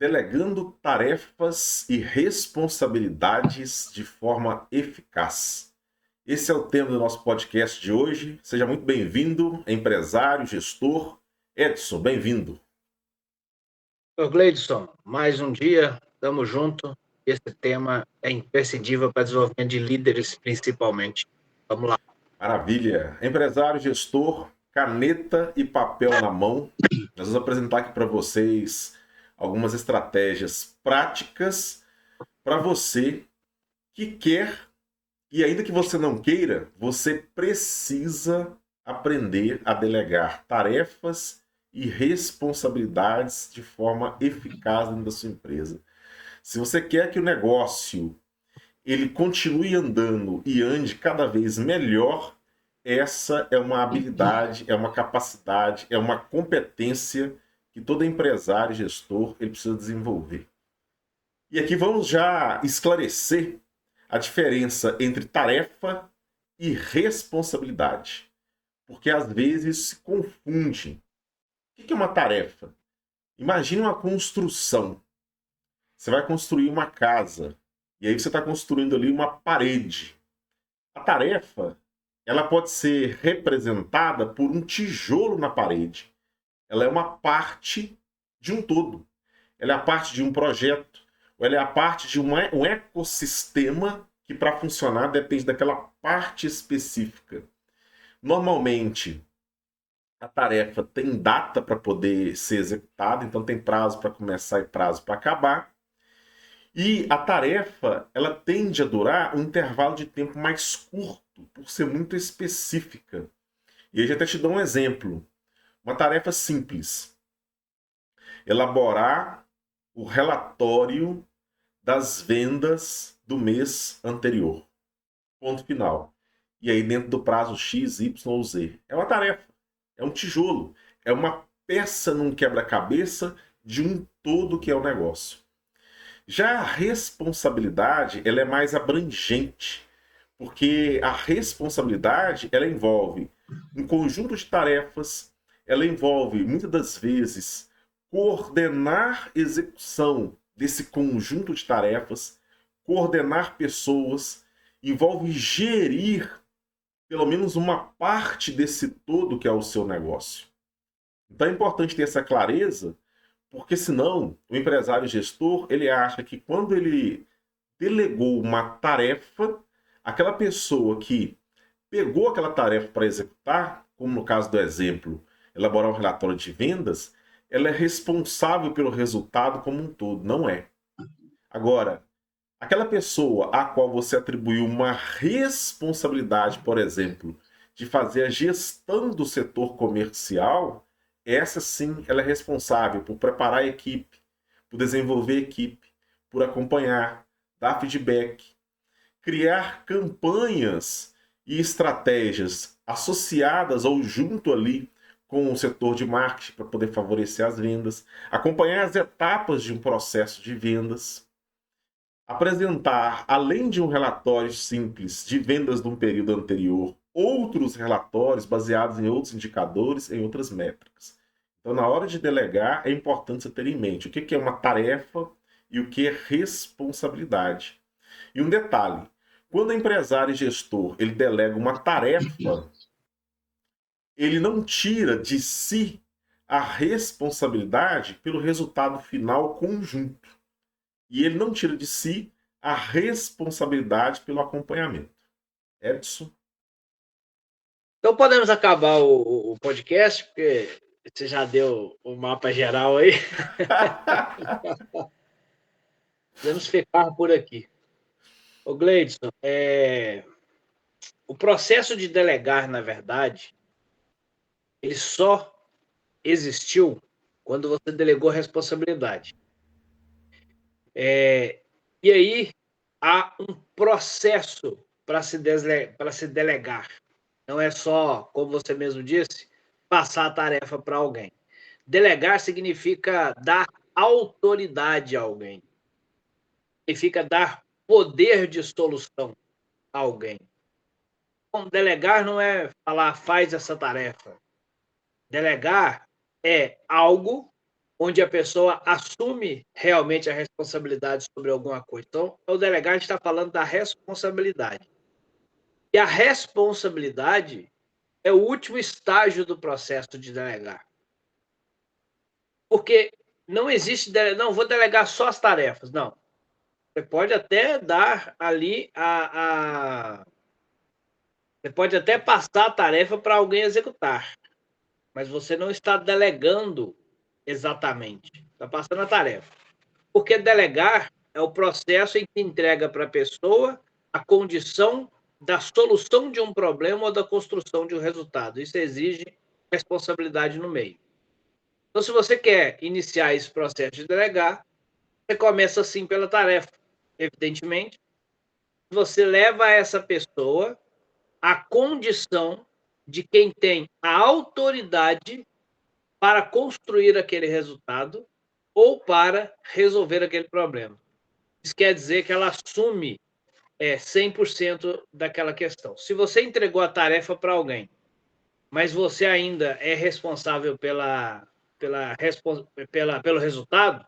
Delegando tarefas e responsabilidades de forma eficaz. Esse é o tema do nosso podcast de hoje. Seja muito bem-vindo, empresário, gestor. Edson, bem-vindo. Ô Gleidson, mais um dia, estamos juntos. Esse tema é imprescindível para desenvolvimento de líderes, principalmente. Vamos lá. Maravilha. Empresário, gestor, caneta e papel na mão. Nós vamos apresentar aqui para vocês algumas estratégias práticas para você que quer, e ainda que você não queira, você precisa aprender a delegar tarefas e responsabilidades de forma eficaz dentro da sua empresa. Se você quer que o negócio ele continue andando e ande cada vez melhor, essa é uma habilidade, é uma capacidade, é uma competência que todo empresário e gestor ele precisa desenvolver. E aqui vamos já esclarecer a diferença entre tarefa e responsabilidade, porque às vezes se confunde. O que é uma tarefa? Imagine uma construção. Você vai construir uma casa, e aí você está construindo ali uma parede. A tarefa, ela pode ser representada por um tijolo na parede. Ela é uma parte de um todo. Ela é a parte de um projeto, ou ela é a parte de um ecossistema que, para funcionar, depende daquela parte específica. Normalmente, a tarefa tem data para poder ser executada, então tem prazo para começar e prazo para acabar. E a tarefa, ela tende a durar um intervalo de tempo mais curto, por ser muito específica. E aí já até te dou um exemplo. Uma tarefa simples. Elaborar o relatório das vendas do mês anterior. Ponto final. E aí dentro do prazo X, Y ou Z. É uma tarefa. É um tijolo. É uma peça num quebra-cabeça de um todo que é o negócio. Já a responsabilidade, ela é mais abrangente, porque a responsabilidade, ela envolve um conjunto de tarefas, ela envolve, muitas das vezes, coordenar execução desse conjunto de tarefas, coordenar pessoas, envolve gerir pelo menos uma parte desse todo que é o seu negócio. Então é importante ter essa clareza, porque senão o empresário gestor, ele acha que quando ele delegou uma tarefa, aquela pessoa que pegou aquela tarefa para executar, como no caso do exemplo, elaborar um relatório de vendas, ela é responsável pelo resultado como um todo. Não é. Agora, aquela pessoa a qual você atribuiu uma responsabilidade, por exemplo, de fazer a gestão do setor comercial, essa sim, ela é responsável por preparar a equipe, por desenvolver a equipe, por acompanhar, dar feedback, criar campanhas e estratégias associadas ou junto ali com o setor de marketing para poder favorecer as vendas, acompanhar as etapas de um processo de vendas, apresentar, além de um relatório simples de vendas de um período anterior, outros relatórios baseados em outros indicadores, em outras métricas. Então, na hora de delegar, é importante você ter em mente o que é uma tarefa e o que é responsabilidade. E um detalhe, quando o empresário e gestor ele delega uma tarefa, ele não tira de si a responsabilidade pelo resultado final conjunto. E ele não tira de si a responsabilidade pelo acompanhamento. Edson? Então podemos acabar o podcast, porque você já deu o mapa geral aí. Podemos ficar por aqui. Ô Gleidson, o processo de delegar, na verdade, ele só existiu quando você delegou a responsabilidade. E aí há um processo para se delegar. Não é só, como você mesmo disse, passar a tarefa para alguém. Delegar significa dar autoridade a alguém. Significa dar poder de solução a alguém. Então, delegar não é falar faz essa tarefa. Delegar é algo onde a pessoa assume realmente a responsabilidade sobre alguma coisa. Então, o delegado está falando da responsabilidade. E a responsabilidade é o último estágio do processo de delegar. Porque não existe, não, vou delegar só as tarefas. Não. Você pode até dar ali você pode até passar a tarefa para alguém executar, mas você não está delegando exatamente. Está passando a tarefa. Porque delegar é o processo em que entrega para a pessoa a condição da solução de um problema ou da construção de um resultado. Isso exige responsabilidade no meio. Então, se você quer iniciar esse processo de delegar, você começa assim pela tarefa. Evidentemente, você leva essa pessoa à condição de quem tem a autoridade para construir aquele resultado ou para resolver aquele problema. Isso quer dizer que ela assume 100% daquela questão. Se você entregou a tarefa para alguém, mas você ainda é responsável pelo resultado,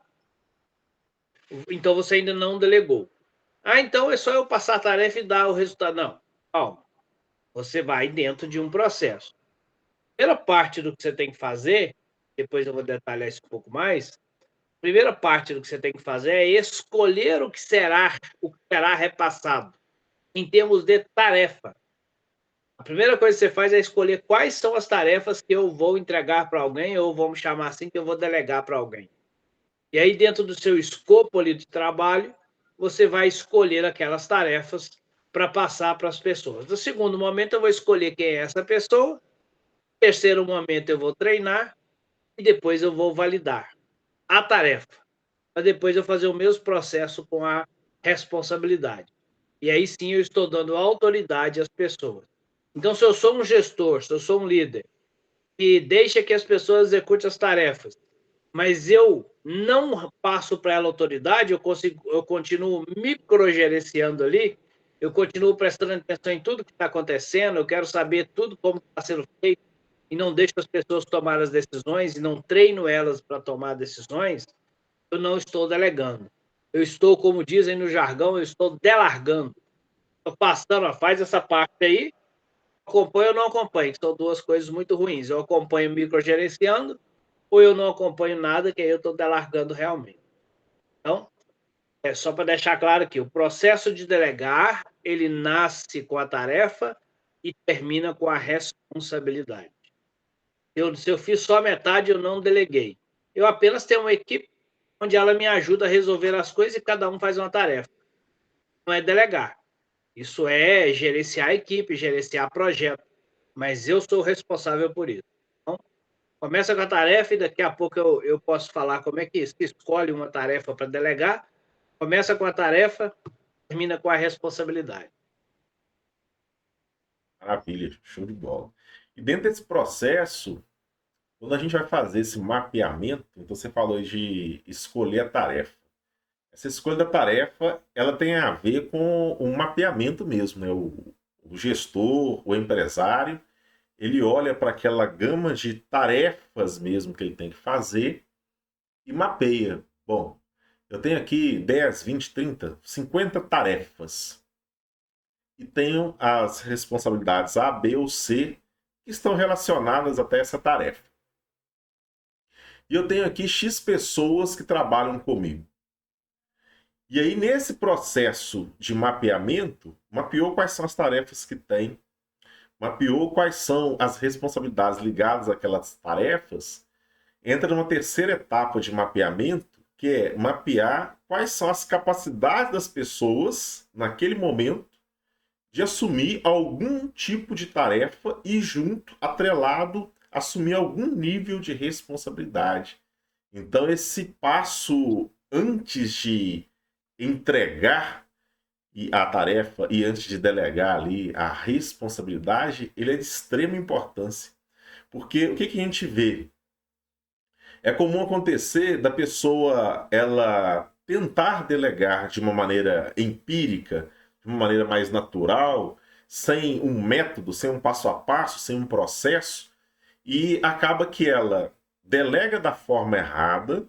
então você ainda não delegou. Ah, então é só eu passar a tarefa e dar o resultado. Não, calma. Você vai dentro de um processo. Primeira parte do que você tem que fazer, depois eu vou detalhar isso um pouco mais, a primeira parte do que você tem que fazer é escolher o que será repassado, em termos de tarefa. A primeira coisa que você faz é escolher quais são as tarefas que eu vou entregar para alguém, ou vamos chamar assim, que eu vou delegar para alguém. E aí, dentro do seu escopo ali de trabalho, você vai escolher aquelas tarefas para passar para as pessoas. No segundo momento, eu vou escolher quem é essa pessoa. No terceiro momento, eu vou treinar. E depois eu vou validar a tarefa. Para depois eu fazer o mesmo processo com a responsabilidade. E aí sim eu estou dando autoridade às pessoas. Então, se eu sou um gestor, se eu sou um líder, que deixa que as pessoas executem as tarefas, mas eu não passo para ela autoridade, eu continuo microgerenciando ali, eu continuo prestando atenção em tudo que está acontecendo, eu quero saber tudo como está sendo feito, e não deixo as pessoas tomar as decisões, e não treino elas para tomar decisões, eu não estou delegando. Eu estou, como dizem no jargão, eu estou delargando. Estou passando, faz essa parte aí, acompanho ou não acompanho, que são duas coisas muito ruins. Eu acompanho microgerenciando, ou eu não acompanho nada, que aí eu estou delargando realmente. Então, é só para deixar claro aqui, o processo de delegar, ele nasce com a tarefa e termina com a responsabilidade. Se eu fiz só metade, eu não deleguei. Eu apenas tenho uma equipe onde ela me ajuda a resolver as coisas e cada um faz uma tarefa. Não é delegar. Isso é gerenciar a equipe, gerenciar projeto. Mas eu sou responsável por isso. Então, começa com a tarefa e daqui a pouco eu posso falar como é que se escolhe uma tarefa para delegar. Começa com a tarefa, termina com a responsabilidade. Maravilha, show de bola. E dentro desse processo, quando a gente vai fazer esse mapeamento, então você falou de escolher a tarefa. Essa escolha da tarefa, ela tem a ver com o mapeamento mesmo, né? O gestor, o empresário, ele olha para aquela gama de tarefas mesmo que ele tem que fazer e mapeia. Bom, eu tenho aqui 10, 20, 30, 50 tarefas. E tenho as responsabilidades A, B ou C que estão relacionadas até essa tarefa. E eu tenho aqui X pessoas que trabalham comigo. E aí, nesse processo de mapeamento, mapeou quais são as tarefas que tem, mapeou quais são as responsabilidades ligadas àquelas tarefas, entra numa terceira etapa de mapeamento, que é mapear quais são as capacidades das pessoas, naquele momento, de assumir algum tipo de tarefa e, junto, atrelado, assumir algum nível de responsabilidade. Então, esse passo antes de entregar a tarefa e antes de delegar ali a responsabilidade, ele é de extrema importância. Porque o que a gente vê? É comum acontecer da pessoa ela tentar delegar de uma maneira empírica, de uma maneira mais natural, sem um método, sem um passo a passo, sem um processo, e acaba que ela delega da forma errada,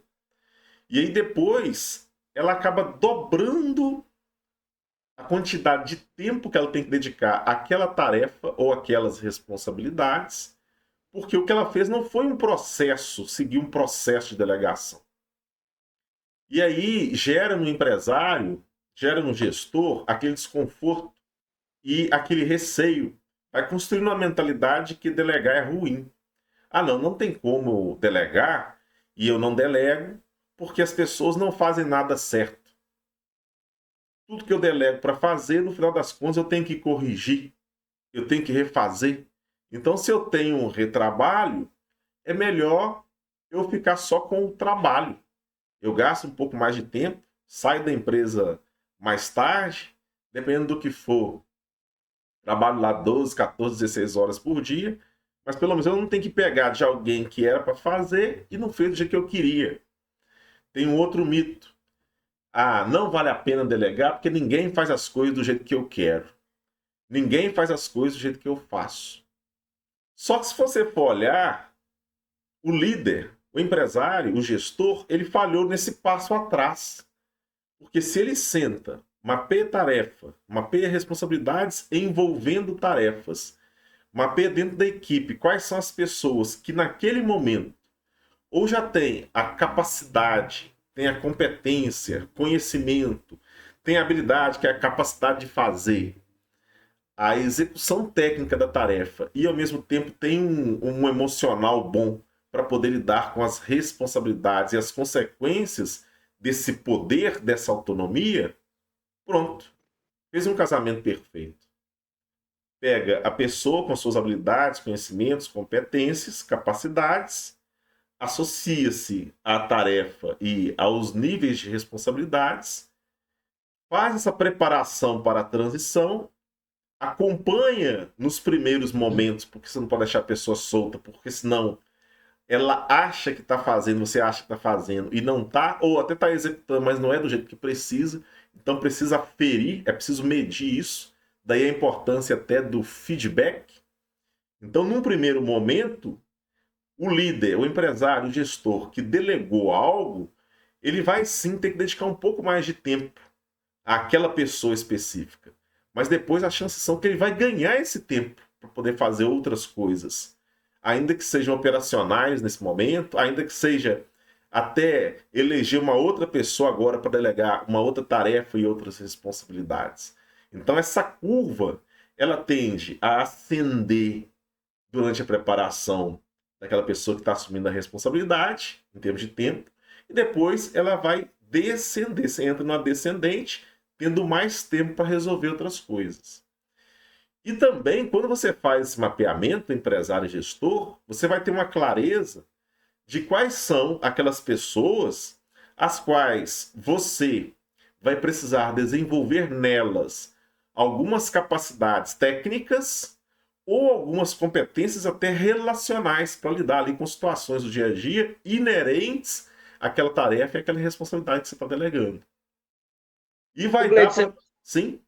e aí depois ela acaba dobrando a quantidade de tempo que ela tem que dedicar àquela tarefa ou àquelas responsabilidades, porque o que ela fez não foi um processo, seguir um processo de delegação. E aí gera no empresário, gera no gestor aquele desconforto e aquele receio. Vai construindo uma mentalidade que delegar é ruim. Ah, não, não tem como delegar e eu não delego porque as pessoas não fazem nada certo. Tudo que eu delego para fazer, no final das contas, eu tenho que corrigir, eu tenho que refazer. Então, se eu tenho um retrabalho, é melhor eu ficar só com o trabalho. Eu gasto um pouco mais de tempo, saio da empresa mais tarde, dependendo do que for. Trabalho lá 12, 14, 16 horas por dia, mas pelo menos eu não tenho que pegar de alguém que era para fazer e não fez do jeito que eu queria. Tem um outro mito. Ah, não vale a pena delegar porque ninguém faz as coisas do jeito que eu quero. Ninguém faz as coisas do jeito que eu faço. Só que se você for olhar, o líder, o empresário, o gestor, ele falhou nesse passo atrás. Porque se ele senta, mapeia tarefa, mapeia responsabilidades envolvendo tarefas, mapeia dentro da equipe quais são as pessoas que naquele momento ou já têm a capacidade, têm a competência, conhecimento, têm a habilidade, que é a capacidade de fazer, a execução técnica da tarefa e ao mesmo tempo tem um emocional bom para poder lidar com as responsabilidades e as consequências desse poder, dessa autonomia, pronto. Fez um casamento perfeito. Pega a pessoa com suas habilidades, conhecimentos, competências, capacidades, associa-se à tarefa e aos níveis de responsabilidades, faz essa preparação para a transição, acompanha nos primeiros momentos, porque você não pode deixar a pessoa solta, porque senão ela acha que está fazendo, você acha que está fazendo e não está, ou até está executando, mas não é do jeito que precisa. Então precisa aferir, é preciso medir isso. Daí a importância até do feedback. Então, num primeiro momento, o líder, o empresário, o gestor que delegou algo, ele vai sim ter que dedicar um pouco mais de tempo àquela pessoa específica. Mas depois as chances são que ele vai ganhar esse tempo para poder fazer outras coisas. Ainda que sejam operacionais nesse momento, ainda que seja até eleger uma outra pessoa agora para delegar uma outra tarefa e outras responsabilidades. Então essa curva, ela tende a ascender durante a preparação daquela pessoa que está assumindo a responsabilidade, em termos de tempo, e depois ela vai descender, você entra numa descendente, tendo mais tempo para resolver outras coisas. E também, quando você faz esse mapeamento, empresário e gestor, você vai ter uma clareza de quais são aquelas pessoas as quais você vai precisar desenvolver nelas algumas capacidades técnicas ou algumas competências até relacionais para lidar ali com situações do dia a dia inerentes àquela tarefa e àquela responsabilidade que você está delegando. E O vai dar Gleide, para... você Sim?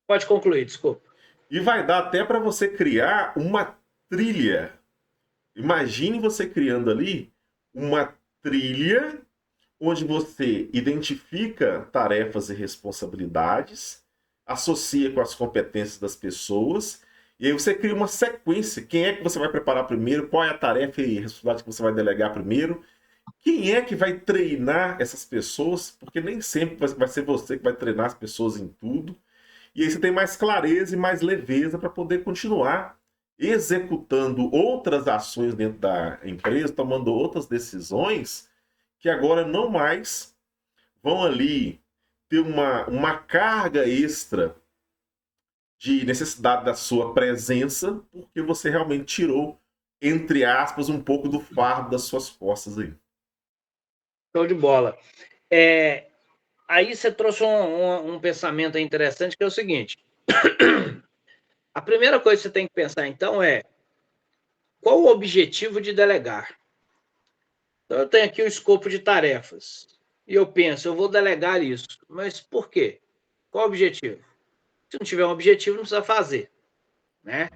pode concluir, desculpa. E vai dar até para você criar uma trilha. Imagine você criando ali uma trilha onde você identifica tarefas e responsabilidades, associa com as competências das pessoas, e aí você cria uma sequência. Quem é que você vai preparar primeiro? Qual é a tarefa e responsabilidade que você vai delegar primeiro? Quem é que vai treinar essas pessoas? Porque nem sempre vai ser você que vai treinar as pessoas em tudo. E aí você tem mais clareza e mais leveza para poder continuar executando outras ações dentro da empresa, tomando outras decisões que agora não mais vão ali ter uma carga extra de necessidade da sua presença, porque você realmente tirou, entre aspas, um pouco do fardo das suas costas aí. Show de bola. Aí você trouxe um pensamento interessante, que é o seguinte. A primeira coisa que você tem que pensar, então, é qual o objetivo de delegar? Então, eu tenho aqui o escopo de tarefas. E eu penso, eu vou delegar isso. Mas por quê? Qual o objetivo? Se não tiver um objetivo, não precisa fazer, né?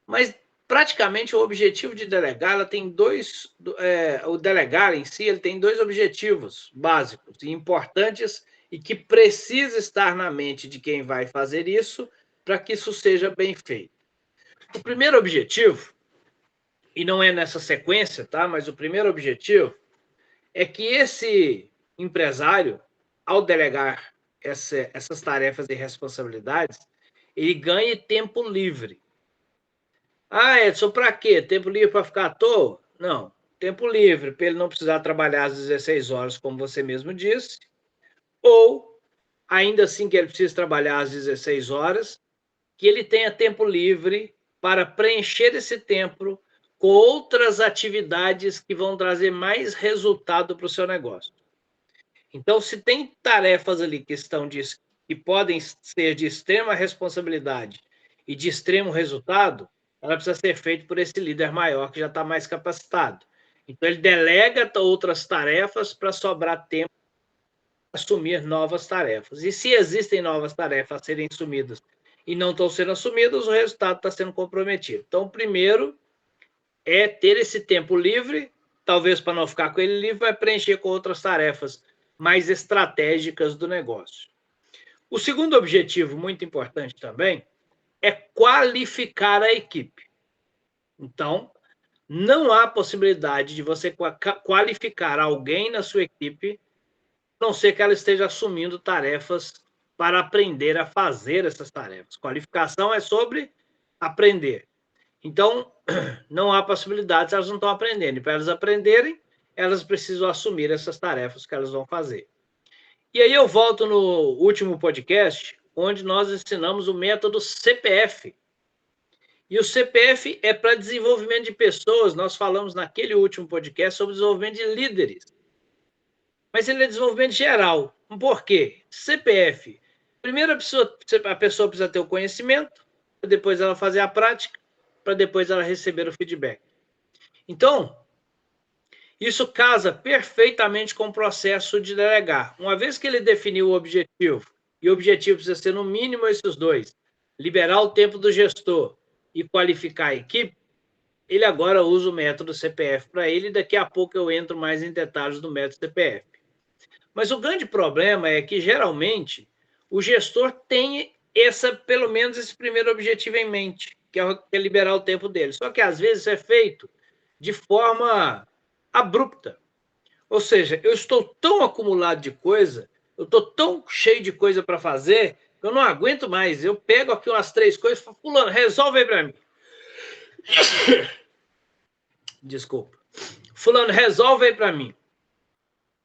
Mas praticamente o objetivo de delegar, ela tem o delegar em si, ele tem dois objetivos básicos e importantes e que precisa estar na mente de quem vai fazer isso para que isso seja bem feito. O primeiro objetivo, e não é nessa sequência, tá? Mas o primeiro objetivo é que esse empresário, ao delegar essas tarefas e responsabilidades, ele ganhe tempo livre. Ah, Edson, para quê? Tempo livre para ficar à toa? Não. Tempo livre para ele não precisar trabalhar às 16 horas, como você mesmo disse, ou, ainda assim que ele precisa trabalhar às 16 horas, que ele tenha tempo livre para preencher esse tempo com outras atividades que vão trazer mais resultado para o seu negócio. Então, se tem tarefas ali que podem ser de extrema responsabilidade e de extremo resultado, ela precisa ser feita por esse líder maior que já está mais capacitado. Então, ele delega outras tarefas para sobrar tempo para assumir novas tarefas. E se existem novas tarefas a serem assumidas e não estão sendo assumidas, o resultado está sendo comprometido. Então, primeiro é ter esse tempo livre, talvez para não ficar com ele livre, vai preencher com outras tarefas mais estratégicas do negócio. O segundo objetivo, muito importante também, é qualificar a equipe. Então, não há possibilidade de você qualificar alguém na sua equipe, a não ser que ela esteja assumindo tarefas para aprender a fazer essas tarefas. Qualificação é sobre aprender. Então, não há possibilidade se elas não estão aprendendo. E para elas aprenderem, elas precisam assumir essas tarefas que elas vão fazer. E aí eu volto no último podcast, onde nós ensinamos o método CPF. E o CPF é para desenvolvimento de pessoas. Nós falamos naquele último podcast sobre desenvolvimento de líderes. Mas ele é desenvolvimento geral. Por quê? CPF. Primeiro, a pessoa precisa ter o conhecimento, para depois ela fazer a prática, para depois ela receber o feedback. Então, isso casa perfeitamente com o processo de delegar. Uma vez que ele definiu o objetivo, e o objetivo precisa ser no mínimo esses dois, liberar o tempo do gestor e qualificar a equipe, ele agora usa o método CPF para ele, e daqui a pouco eu entro mais em detalhes do método CPF. Mas o grande problema é que, geralmente, o gestor tem pelo menos esse primeiro objetivo em mente, que é liberar o tempo dele. Só que, às vezes, é feito de forma abrupta. Ou seja, eu estou tão acumulado de coisa, eu estou tão cheio de coisa para fazer, que eu não aguento mais. Eu pego aqui umas 3 coisas e falo, fulano, resolve aí para mim. Desculpa. Fulano, resolve aí para mim.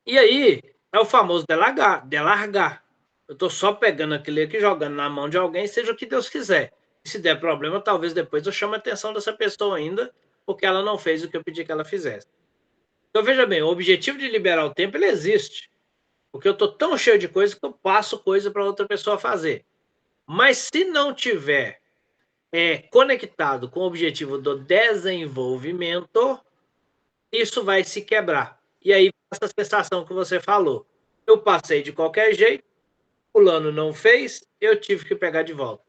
E aí, é o famoso delargar. Eu estou só pegando aquilo aqui, jogando na mão de alguém, seja o que Deus quiser. E se der problema, talvez depois eu chame a atenção dessa pessoa ainda, porque ela não fez o que eu pedi que ela fizesse. Então, veja bem, o objetivo de liberar o tempo, ele existe. Porque eu estou tão cheio de coisa que eu passo coisa para outra pessoa fazer. Mas se não tiver conectado com o objetivo do desenvolvimento, isso vai se quebrar. E aí, essa sensação que você falou. Eu passei de qualquer jeito, fulano não fez, eu tive que pegar de volta.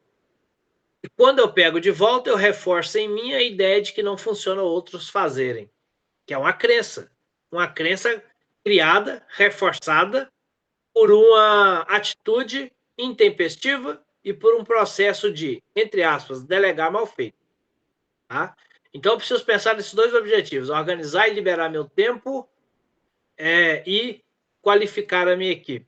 E quando eu pego de volta, eu reforço em mim a ideia de que não funciona outros fazerem, que é uma crença criada, reforçada por uma atitude intempestiva e por um processo de, entre aspas, delegar mal feito. Tá? Então, eu preciso pensar nesses dois objetivos: organizar e liberar meu tempo e qualificar a minha equipe.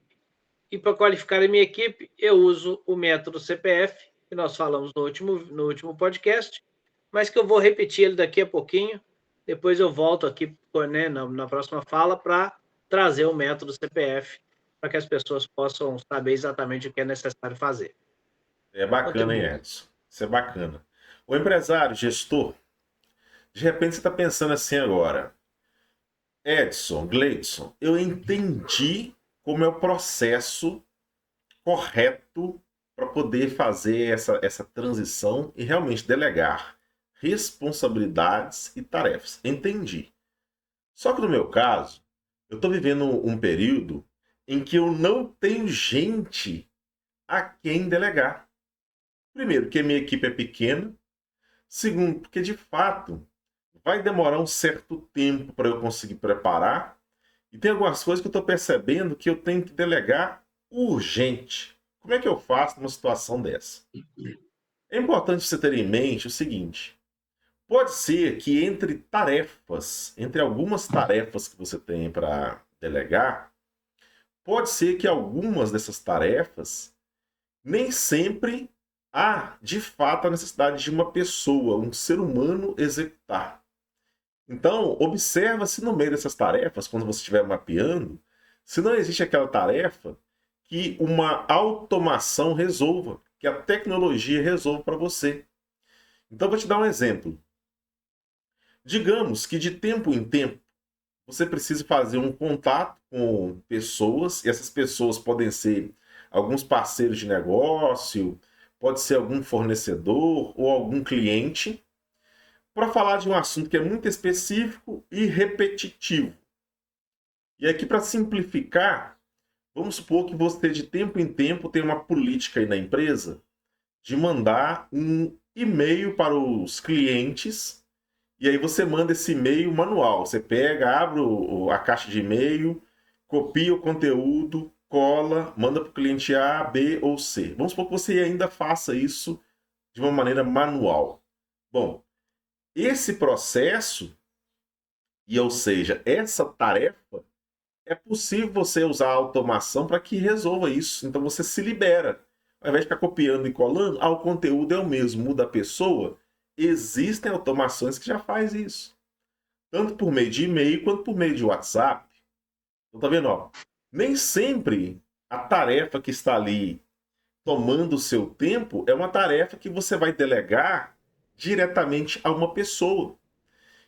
E para qualificar a minha equipe, eu uso o método CPF, que nós falamos no último podcast, mas que eu vou repetir ele daqui a pouquinho. Depois eu volto aqui, né, na próxima fala para trazer o método CPF para que as pessoas possam saber exatamente o que é necessário fazer. É bacana, hein, Edson? Isso é bacana. O empresário, gestor, de repente você está pensando assim agora: Edson, Gleidson, eu entendi como é o processo correto para poder fazer essa transição e realmente delegar responsabilidades e tarefas. Entendi. Só que no meu caso, eu estou vivendo um período em que eu não tenho gente a quem delegar. Primeiro, que a minha equipe é pequena. Segundo, porque de fato vai demorar um certo tempo para eu conseguir preparar. E tem algumas coisas que eu estou percebendo que eu tenho que delegar urgente. Como é que eu faço numa situação dessa? É importante você ter em mente o seguinte: pode ser que entre tarefas, entre algumas tarefas que você tem para delegar, pode ser que algumas dessas tarefas nem sempre há de fato a necessidade de uma pessoa, um ser humano executar. Então, observa se no meio dessas tarefas, quando você estiver mapeando, se não existe aquela tarefa que uma automação resolva, que a tecnologia resolva para você. Então, vou te dar um exemplo. Digamos que de tempo em tempo você precisa fazer um contato com pessoas, e essas pessoas podem ser alguns parceiros de negócio, pode ser algum fornecedor ou algum cliente, para falar de um assunto que é muito específico e repetitivo. E aqui, para simplificar, vamos supor que você de tempo em tempo tem uma política aí na empresa de mandar um e-mail para os clientes. E aí você manda esse e-mail manual. Você pega, abre a caixa de e-mail, copia o conteúdo, cola, manda para o cliente A, B ou C. Vamos supor que você ainda faça isso de uma maneira manual. Bom, esse processo, ou seja, essa tarefa, é possível você usar a automação para que resolva isso. Então você se libera. Ao invés de ficar copiando e colando, o conteúdo é o mesmo, muda a pessoa. Existem automações que já fazem isso. Tanto por meio de e-mail quanto por meio de WhatsApp. Então tá vendo? Ó, nem sempre a tarefa que está ali tomando o seu tempo é uma tarefa que você vai delegar diretamente a uma pessoa.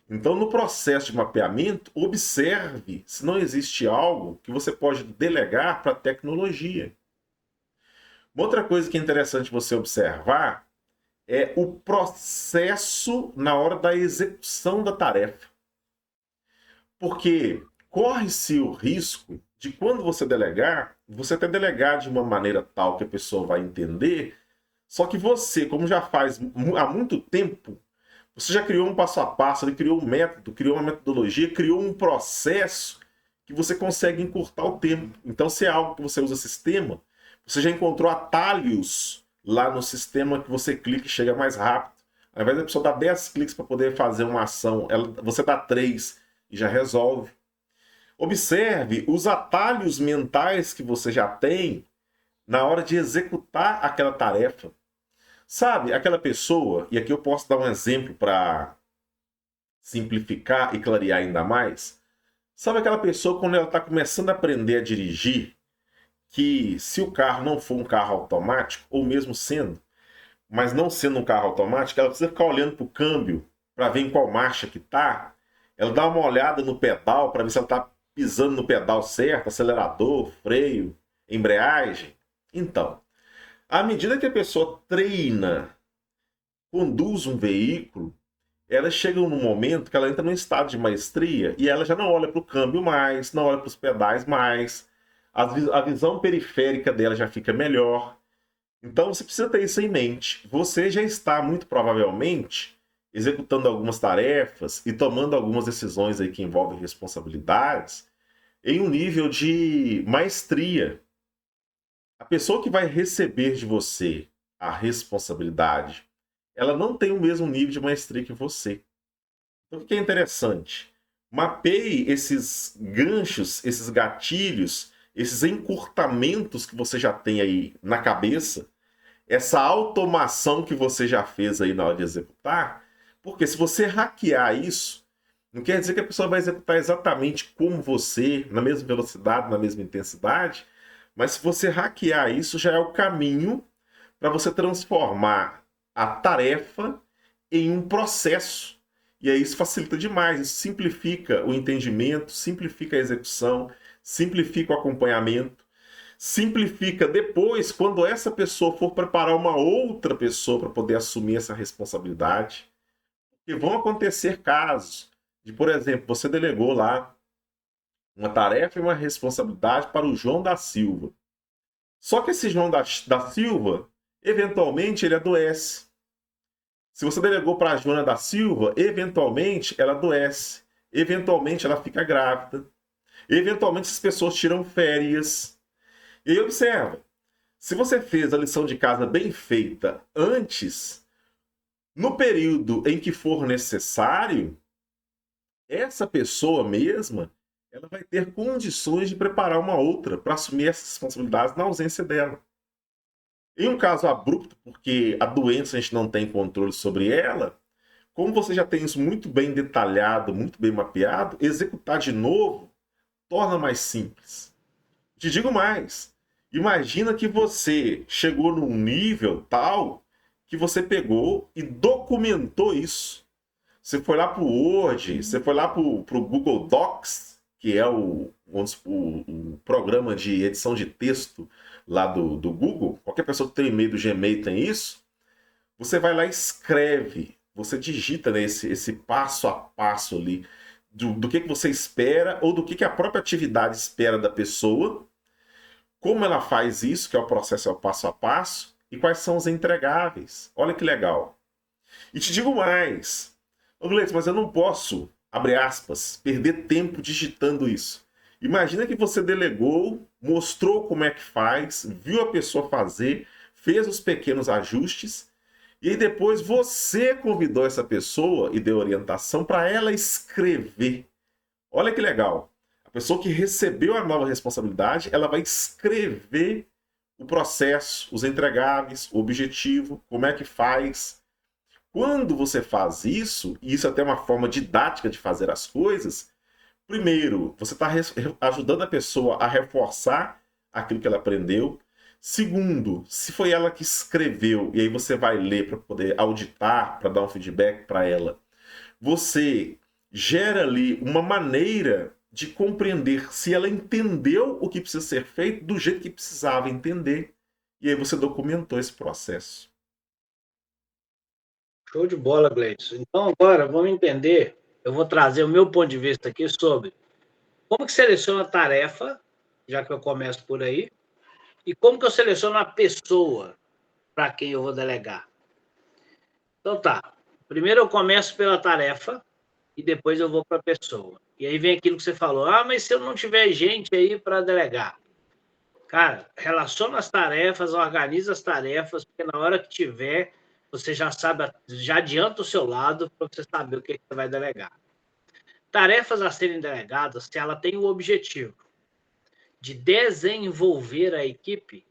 Então, no processo de mapeamento, observe se não existe algo que você pode delegar para a tecnologia. Uma outra coisa que é interessante você observar é o processo na hora da execução da tarefa. Porque corre-se o risco de, quando você delegar, você até delegar de uma maneira tal que a pessoa vai entender, só que você, como já faz há muito tempo, você já criou um passo a passo, ele criou um método, criou uma metodologia, criou um processo que você consegue encurtar o tempo. Então, se é algo que você usa sistema, você já encontrou atalhos lá no sistema que você clica e chega mais rápido. Ao invés da pessoa dar 10 cliques para poder fazer uma ação, você dá 3 e já resolve. Observe os atalhos mentais que você já tem na hora de executar aquela tarefa. Sabe, aquela pessoa, e aqui eu posso dar um exemplo para simplificar e clarear ainda mais. Sabe aquela pessoa, quando ela está começando a aprender a dirigir, que se o carro não for um carro automático, ou mesmo sendo, mas não sendo um carro automático, ela precisa ficar olhando para o câmbio para ver em qual marcha que está. Ela dá uma olhada no pedal para ver se ela está pisando no pedal certo, acelerador, freio, embreagem. Então, à medida que a pessoa treina, conduz um veículo, ela chega num momento que ela entra num estado de maestria e ela já não olha para o câmbio mais, não olha para os pedais mais, a visão periférica dela já fica melhor. Então você precisa ter isso em mente. Você já está, muito provavelmente, executando algumas tarefas e tomando algumas decisões aí que envolvem responsabilidades em um nível de maestria. A pessoa que vai receber de você a responsabilidade, ela não tem o mesmo nível de maestria que você. Então, o que é interessante? Mapeie esses ganchos, esses gatilhos, esses encurtamentos que você já tem aí na cabeça, essa automação que você já fez aí na hora de executar, porque se você hackear isso, não quer dizer que a pessoa vai executar exatamente como você, na mesma velocidade, na mesma intensidade, mas se você hackear isso, já é o caminho para você transformar a tarefa em um processo. E aí isso facilita demais, isso simplifica o entendimento, simplifica a execução, simplifica o acompanhamento, simplifica depois quando essa pessoa for preparar uma outra pessoa para poder assumir essa responsabilidade. E vão acontecer casos de, por exemplo, você delegou lá uma tarefa e uma responsabilidade para o João da Silva. Só que esse João da Silva, eventualmente, ele adoece. Se você delegou para a Joana da Silva, eventualmente ela adoece, eventualmente ela fica grávida, eventualmente as pessoas tiram férias. E aí observa, se você fez a lição de casa bem feita antes, no período em que for necessário, essa pessoa mesma, ela vai ter condições de preparar uma outra para assumir essas responsabilidades na ausência dela. Em um caso abrupto, porque a doença a gente não tem controle sobre ela, como você já tem isso muito bem detalhado, muito bem mapeado, executar de novo torna mais simples. Te digo mais. Imagina que você chegou num nível tal que você pegou e documentou isso. Você foi lá para o Word, você foi lá para o Google Docs, que é o programa de edição de texto lá do Google. Qualquer pessoa que tem e-mail do Gmail tem isso. Você vai lá e escreve, você digita, né, esse passo a passo ali do que você espera ou do que a própria atividade espera da pessoa, como ela faz isso, que é o processo, é o passo a passo, e quais são os entregáveis. Olha que legal. E te digo mais, Gleiton, mas eu não posso, abre aspas, perder tempo digitando isso. Imagina que você delegou, mostrou como é que faz, viu a pessoa fazer, fez os pequenos ajustes, e aí depois você convidou essa pessoa e deu orientação para ela escrever. Olha que legal. A pessoa que recebeu a nova responsabilidade, ela vai escrever o processo, os entregáveis, o objetivo, como é que faz. Quando você faz isso, e isso é até uma forma didática de fazer as coisas, primeiro, você está ajudando a pessoa a reforçar aquilo que ela aprendeu. Segundo, se foi ela que escreveu, e aí você vai ler para poder auditar, para dar um feedback para ela, você gera ali uma maneira de compreender se ela entendeu o que precisa ser feito do jeito que precisava entender. E aí você documentou esse processo. Show de bola, Gleison. Então, agora, vamos entender. Eu vou trazer o meu ponto de vista aqui sobre como que seleciona a tarefa, já que eu começo por aí, e como que eu seleciono a pessoa para quem eu vou delegar. Então, tá. Primeiro eu começo pela tarefa e depois eu vou para a pessoa. E aí vem aquilo que você falou. Ah, mas se eu não tiver gente aí para delegar? Cara, relaciona as tarefas, organiza as tarefas, porque na hora que tiver, você já sabe, já adianta o seu lado para você saber o que você vai delegar. Tarefas a serem delegadas, se ela tem o objetivo de desenvolver a equipe,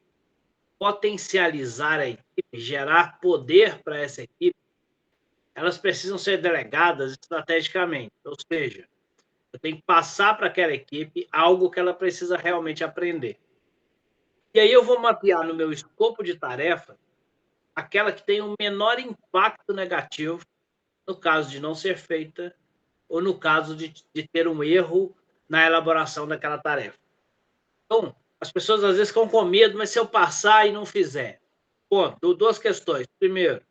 potencializar a equipe, gerar poder para essa equipe, elas precisam ser delegadas estrategicamente. Ou seja, eu tenho que passar para aquela equipe algo que ela precisa realmente aprender. E aí eu vou mapear no meu escopo de tarefa aquela que tem o menor impacto negativo no caso de não ser feita ou no caso de ter um erro na elaboração daquela tarefa. Então, as pessoas às vezes ficam com medo, mas se eu passar e não fizer? Bom, duas questões. Primeiro,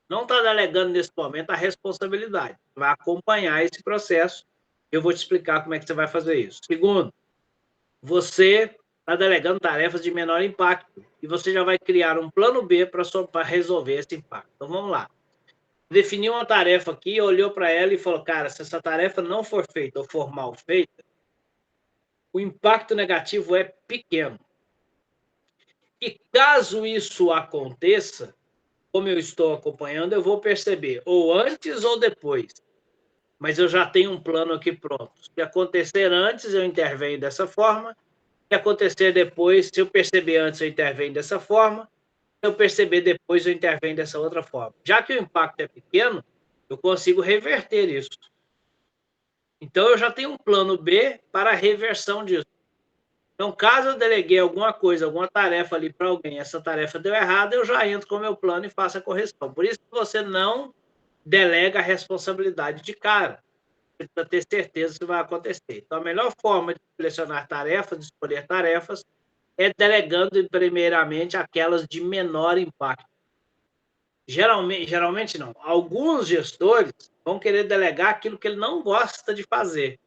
não está delegando nesse momento a responsabilidade. Vai acompanhar esse processo. Eu vou te explicar como é que você vai fazer isso. Segundo, você está delegando tarefas de menor impacto e você já vai criar um plano B para resolver esse impacto. Então, vamos lá. Definiu uma tarefa aqui, olhou para ela e falou, cara, se essa tarefa não for feita ou for mal feita, o impacto negativo é pequeno. E caso isso aconteça, como eu estou acompanhando, eu vou perceber, ou antes ou depois. Mas eu já tenho um plano aqui pronto. Se acontecer antes, eu intervenho dessa forma. Se acontecer depois, se eu perceber antes, eu intervenho dessa forma. Se eu perceber depois, eu intervenho dessa outra forma. Já que o impacto é pequeno, eu consigo reverter isso. Então, eu já tenho um plano B para a reversão disso. Então, caso eu deleguei alguma coisa, alguma tarefa ali para alguém, essa tarefa deu errado, eu já entro com o meu plano e faço a correção. Por isso que você não delega a responsabilidade de cara. Você precisa ter certeza que vai acontecer. Então, a melhor forma de selecionar tarefas, de escolher tarefas, é delegando primeiramente aquelas de menor impacto. Geralmente não. Alguns gestores vão querer delegar aquilo que ele não gosta de fazer.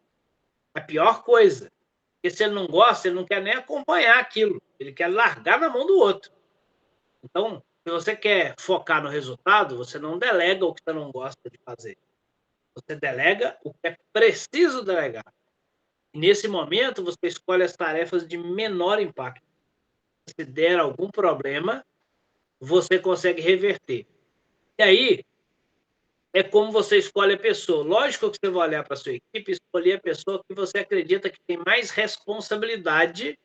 A pior coisa. Porque se ele não gosta, ele não quer nem acompanhar aquilo. Ele quer largar na mão do outro. Então, Se você quer focar no resultado, você não delega o que você não gosta de fazer. Você delega o que é preciso delegar. E nesse momento, você escolhe as tarefas de menor impacto. Se der algum problema, você consegue reverter. E aí, é como você escolhe a pessoa. Lógico que você vai olhar para a sua equipe e escolher a pessoa que você acredita que tem mais responsabilidade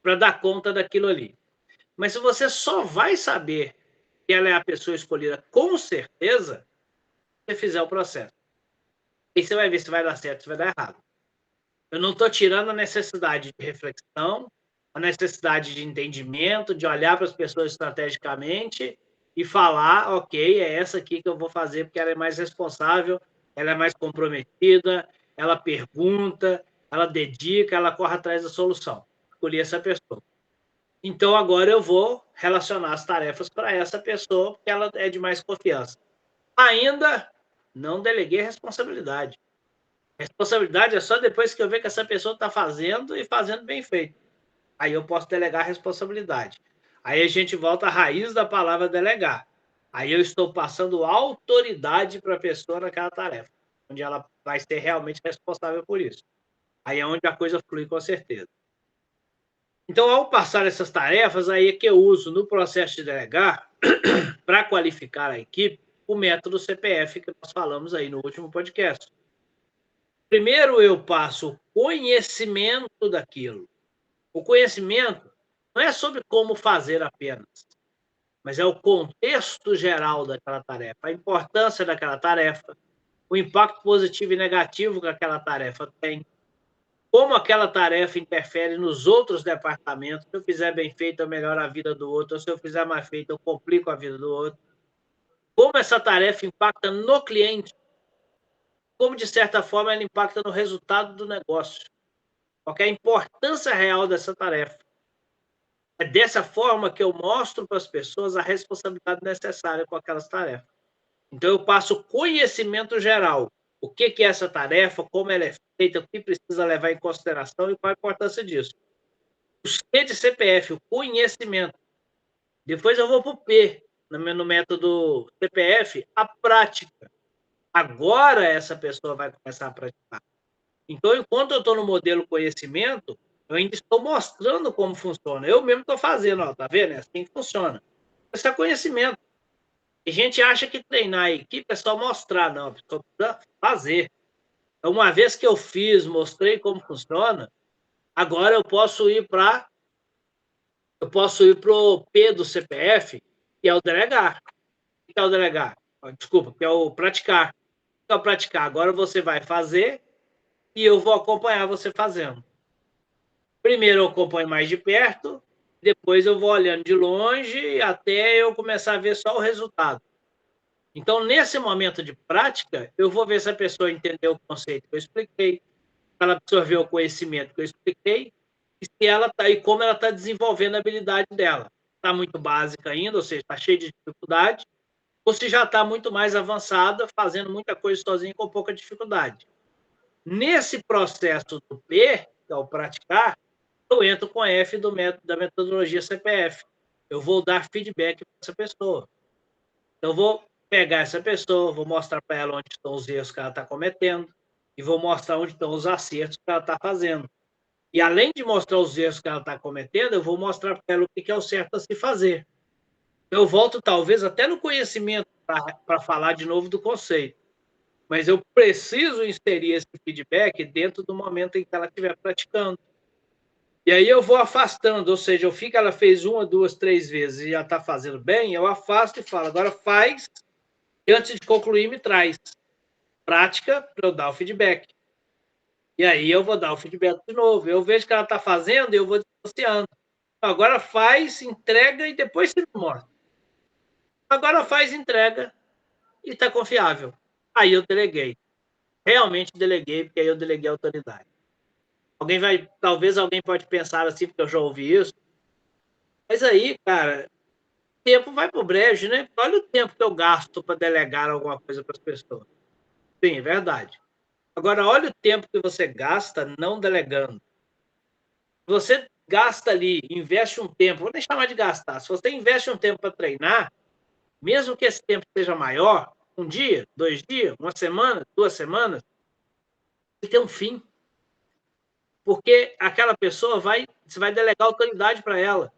para dar conta daquilo ali. Mas se você só vai saber que ela é a pessoa escolhida com certeza, se você fizer o processo. E você vai ver se vai dar certo, se vai dar errado. Eu não estou tirando a necessidade de reflexão, a necessidade de entendimento, de olhar para as pessoas estrategicamente e falar, ok, é essa aqui que eu vou fazer porque ela é mais responsável, ela é mais comprometida, ela pergunta, ela dedica, ela corre atrás da solução. Escolhi essa pessoa. Então, agora eu vou relacionar as tarefas para essa pessoa, porque ela é de mais confiança. Ainda não deleguei responsabilidade. Responsabilidade é só depois que eu ver que essa pessoa está fazendo e fazendo bem feito. Aí eu posso delegar a responsabilidade. Aí a gente volta à raiz da palavra delegar. Aí eu estou passando autoridade para a pessoa naquela tarefa, onde ela vai ser realmente responsável por isso. Aí é onde a coisa flui com certeza. Então, ao passar essas tarefas, aí é que eu uso no processo de delegar, para qualificar a equipe, o método CPF que nós falamos aí no último podcast. Primeiro eu passo o conhecimento daquilo. O conhecimento não é sobre como fazer apenas, mas é o contexto geral daquela tarefa, a importância daquela tarefa, o impacto positivo e negativo que aquela tarefa tem, como aquela tarefa interfere nos outros departamentos. Se eu fizer bem feito, eu melhoro a vida do outro, ou se eu fizer mal feito, eu complico a vida do outro. Como essa tarefa impacta no cliente, como, de certa forma, ela impacta no resultado do negócio. Qual é a importância real dessa tarefa? É dessa forma que eu mostro para as pessoas a responsabilidade necessária com aquelas tarefas. Então, eu passo conhecimento geral. O que é essa tarefa, como ela é feita, o que precisa levar em consideração e qual a importância disso. O C de CPF, o conhecimento. Depois eu vou para o P, no método CPF, a prática. Agora essa pessoa vai começar a praticar. Então, enquanto eu estou no modelo conhecimento, eu ainda estou mostrando como funciona. Eu mesmo estou fazendo, ó, tá vendo? É assim que funciona. Isso é conhecimento. A gente acha que treinar a equipe é só mostrar, não, só precisa fazer. Então, uma vez que eu fiz, mostrei como funciona, agora eu posso ir para o P do CPF, que é o delegar. O que é o delegar? Desculpa, que é o praticar. O que é o praticar? Agora você vai fazer e eu vou acompanhar você fazendo. Primeiro eu acompanho mais de perto, depois eu vou olhando de longe até eu começar a ver só o resultado. Então, nesse momento de prática, eu vou ver se a pessoa entendeu o conceito que eu expliquei, se ela absorveu o conhecimento que eu expliquei, e se ela tá, e como ela está desenvolvendo a habilidade dela. Está muito básica ainda, ou seja, está cheia de dificuldade, ou se já está muito mais avançada, fazendo muita coisa sozinha com pouca dificuldade. Nesse processo do P, que é o praticar, eu entro com F da metodologia CPF. Eu vou dar feedback para essa pessoa. Então, eu vou pegar essa pessoa, vou mostrar para ela onde estão os erros que ela está cometendo e vou mostrar onde estão os acertos que ela está fazendo. E, além de mostrar os erros que ela está cometendo, eu vou mostrar para ela o que é o certo a se fazer. Eu volto, talvez, até no conhecimento para falar de novo do conceito. Mas eu preciso inserir esse feedback dentro do momento em que ela estiver praticando. E aí eu vou afastando, ou seja, eu fico, ela fez 1, 2, 3 vezes e já está fazendo bem, eu afasto e falo, agora faz, e antes de concluir, me traz prática para eu dar o feedback. E aí eu vou dar o feedback de novo. Eu vejo que ela está fazendo e eu vou dissociando. Agora faz, entrega e depois você me mostra. Agora faz, entrega e está confiável. Aí eu deleguei. Realmente deleguei, porque aí eu deleguei a autoridade. Talvez alguém pode pensar assim, porque eu já ouvi isso. Mas aí, cara, o tempo vai pro brejo, né? Olha o tempo que eu gasto para delegar alguma coisa para as pessoas. Sim, é verdade. Agora, olha o tempo que você gasta não delegando. Você gasta ali, investe um tempo, vou deixar mais de gastar, se você investe um tempo para treinar, mesmo que esse tempo seja maior, um dia, 2 dias, uma semana, 2 semanas, ele tem um fim. Porque aquela pessoa você vai delegar autoridade para ela.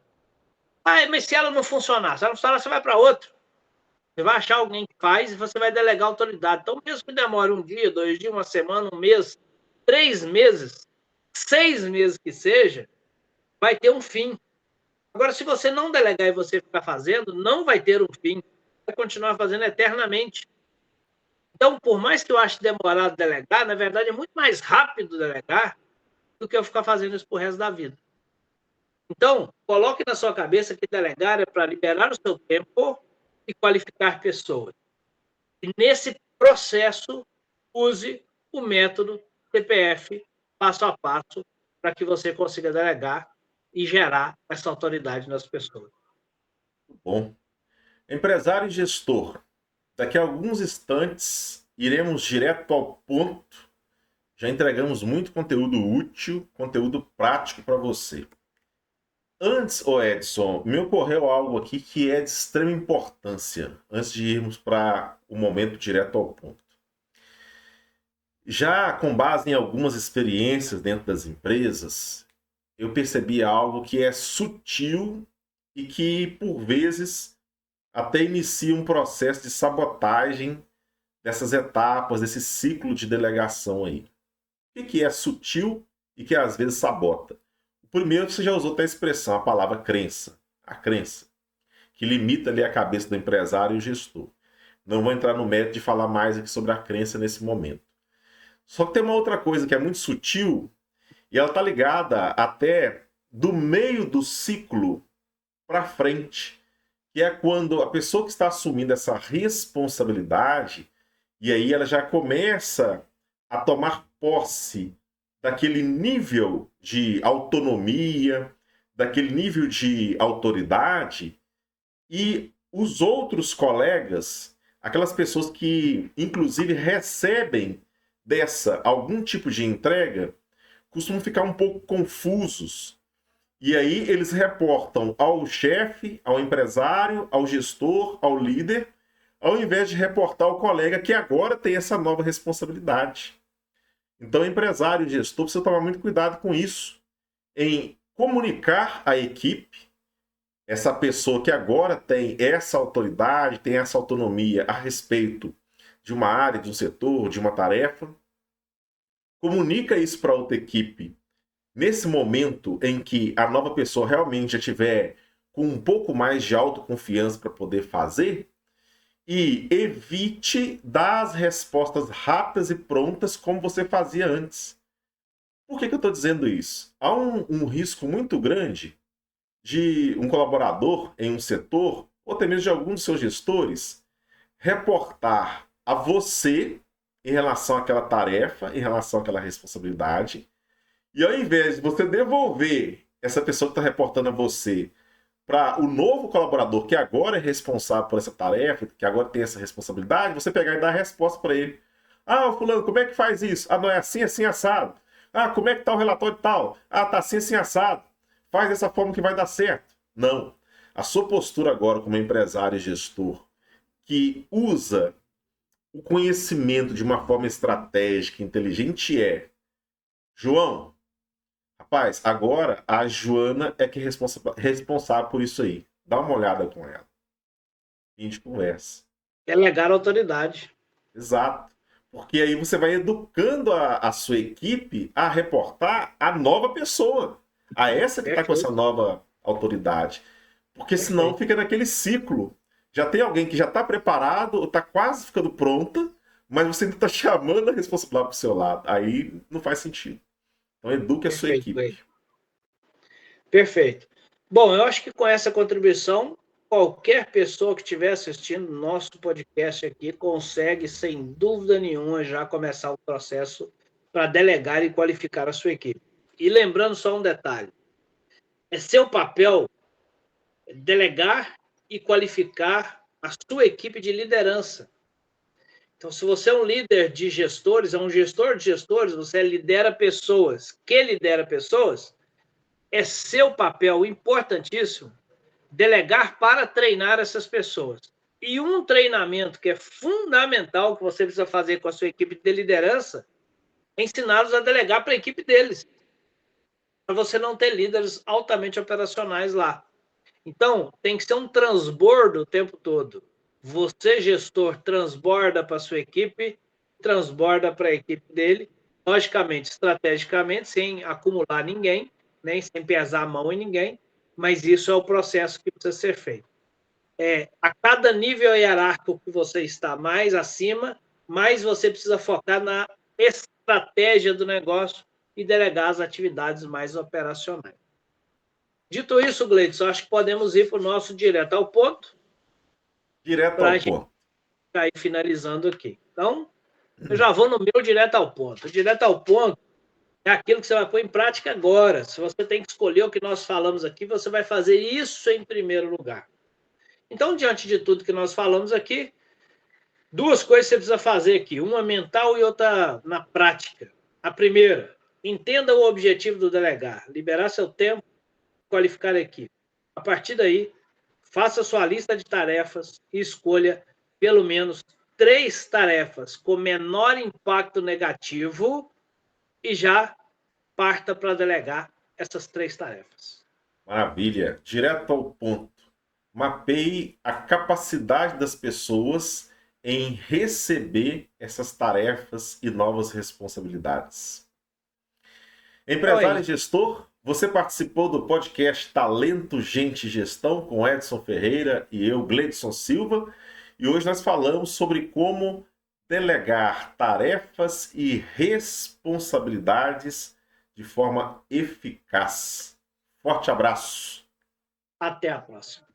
Ah, mas se ela não funcionar, se ela não funcionar, você vai para outro. Você vai achar alguém que faz e você vai delegar autoridade. Então, mesmo que demore um dia, 2 dias, uma semana, um mês, 3 meses, 6 meses que seja, vai ter um fim. Agora, se você não delegar e você ficar fazendo, não vai ter um fim. Vai continuar fazendo eternamente. Então, por mais que eu ache demorado delegar, na verdade é muito mais rápido delegar do que eu ficar fazendo isso pro resto da vida. Então, coloque na sua cabeça que delegar é para liberar o seu tempo e qualificar pessoas. E nesse processo, use o método CPF passo a passo para que você consiga delegar e gerar essa autoridade nas pessoas. Bom. Empresário e gestor. Daqui a alguns instantes iremos direto ao ponto. Já entregamos muito conteúdo útil, conteúdo prático para você. Antes, Edson, me ocorreu algo aqui que é de extrema importância, antes de irmos para o momento direto ao ponto. Já com base em algumas experiências dentro das empresas, eu percebi algo que é sutil e que, por vezes, até inicia um processo de sabotagem dessas etapas, desse ciclo de delegação aí. O que é sutil e que às vezes sabota? O primeiro, você já usou até a expressão, a palavra crença. A crença, que limita ali a cabeça do empresário e o gestor. Não vou entrar no mérito de falar mais aqui sobre a crença nesse momento. Só que tem uma outra coisa que é muito sutil e ela está ligada até do meio do ciclo para frente, que é quando a pessoa que está assumindo essa responsabilidade, e aí ela já começa a tomar posse daquele nível de autonomia, daquele nível de autoridade, e os outros colegas, aquelas pessoas que inclusive recebem dessa algum tipo de entrega, costumam ficar um pouco confusos. E aí eles reportam ao chefe, ao empresário, ao gestor, ao líder, ao invés de reportar ao colega que agora tem essa nova responsabilidade. Então, empresário e gestor precisa tomar muito cuidado com isso, em comunicar à equipe, essa pessoa que agora tem essa autoridade, tem essa autonomia a respeito de uma área, de um setor, de uma tarefa, comunica isso para outra equipe nesse momento em que a nova pessoa realmente já tiver com um pouco mais de autoconfiança para poder fazer, e evite dar as respostas rápidas e prontas como você fazia antes. Por que eu estou dizendo isso? Há um risco muito grande de um colaborador em um setor, ou até mesmo de algum dos seus gestores, reportar a você em relação àquela tarefa, em relação àquela responsabilidade, e ao invés de você devolver essa pessoa que está reportando a você para o novo colaborador que agora é responsável por essa tarefa, que agora tem essa responsabilidade, você pegar e dar a resposta para ele. Ah, fulano, como é que faz isso? Ah, não é assim, assim, assado. Ah, como é que está o relatório tal? Ah, tá assim, assim, assado. Faz dessa forma que vai dar certo. Não. A sua postura agora como empresário e gestor, que usa o conhecimento de uma forma estratégica, inteligente, é: João, rapaz, agora a Joana é que é responsável por isso aí. Dá uma olhada com ela. A gente conversa. Delegar a autoridade. Exato. Porque aí você vai educando a sua equipe a reportar a nova pessoa. A essa que está com essa nova autoridade. Porque senão fica naquele ciclo. Já tem alguém que já está preparado, está quase ficando pronta, mas você ainda está chamando a responsabilidade para o seu lado. Aí não faz sentido. Então eduque a sua equipe. Perfeito. Bom, eu acho que com essa contribuição, qualquer pessoa que estiver assistindo nosso podcast aqui consegue, sem dúvida nenhuma, já começar o processo para delegar e qualificar a sua equipe. E lembrando só um detalhe: é seu papel delegar e qualificar a sua equipe de liderança. Então, se você é um líder de gestores, é um gestor de gestores, você lidera pessoas. Que lidera pessoas? é seu papel importantíssimo delegar para treinar essas pessoas. E um treinamento que é fundamental que você precisa fazer com a sua equipe de liderança é ensiná-los a delegar para a equipe deles, para você não ter líderes altamente operacionais lá. Então, tem que ser um transbordo o tempo todo. Você, gestor, transborda para a sua equipe, transborda para a equipe dele, logicamente, estrategicamente, sem acumular ninguém, nem sem pesar a mão em ninguém, mas isso é o processo que precisa ser feito. A cada nível hierárquico que você está mais acima, mais você precisa focar na estratégia do negócio e delegar as atividades mais operacionais. Dito isso, Gleidson, acho que podemos ir para o nosso direto ao ponto. Direto ao ponto. Para ir finalizando aqui. Então, eu já vou no meu direto ao ponto. O direto ao ponto é aquilo que você vai pôr em prática agora. Se você tem que escolher o que nós falamos aqui, você vai fazer isso em primeiro lugar. Então, diante de tudo que nós falamos aqui, duas coisas você precisa fazer aqui, uma mental e outra na prática. A primeira, entenda o objetivo do delegar, liberar seu tempo, qualificar a equipe. A partir daí, faça sua lista de tarefas e escolha pelo menos 3 tarefas com menor impacto negativo e já parta para delegar essas 3 tarefas. Maravilha. Direto ao ponto. Mapeie a capacidade das pessoas em receber essas tarefas e novas responsabilidades. Empresário e gestor, você participou do podcast Talento, Gente e Gestão com Edson Ferreira e eu, Gleidson Silva, e hoje nós falamos sobre como delegar tarefas e responsabilidades de forma eficaz. Forte abraço. Até a próxima.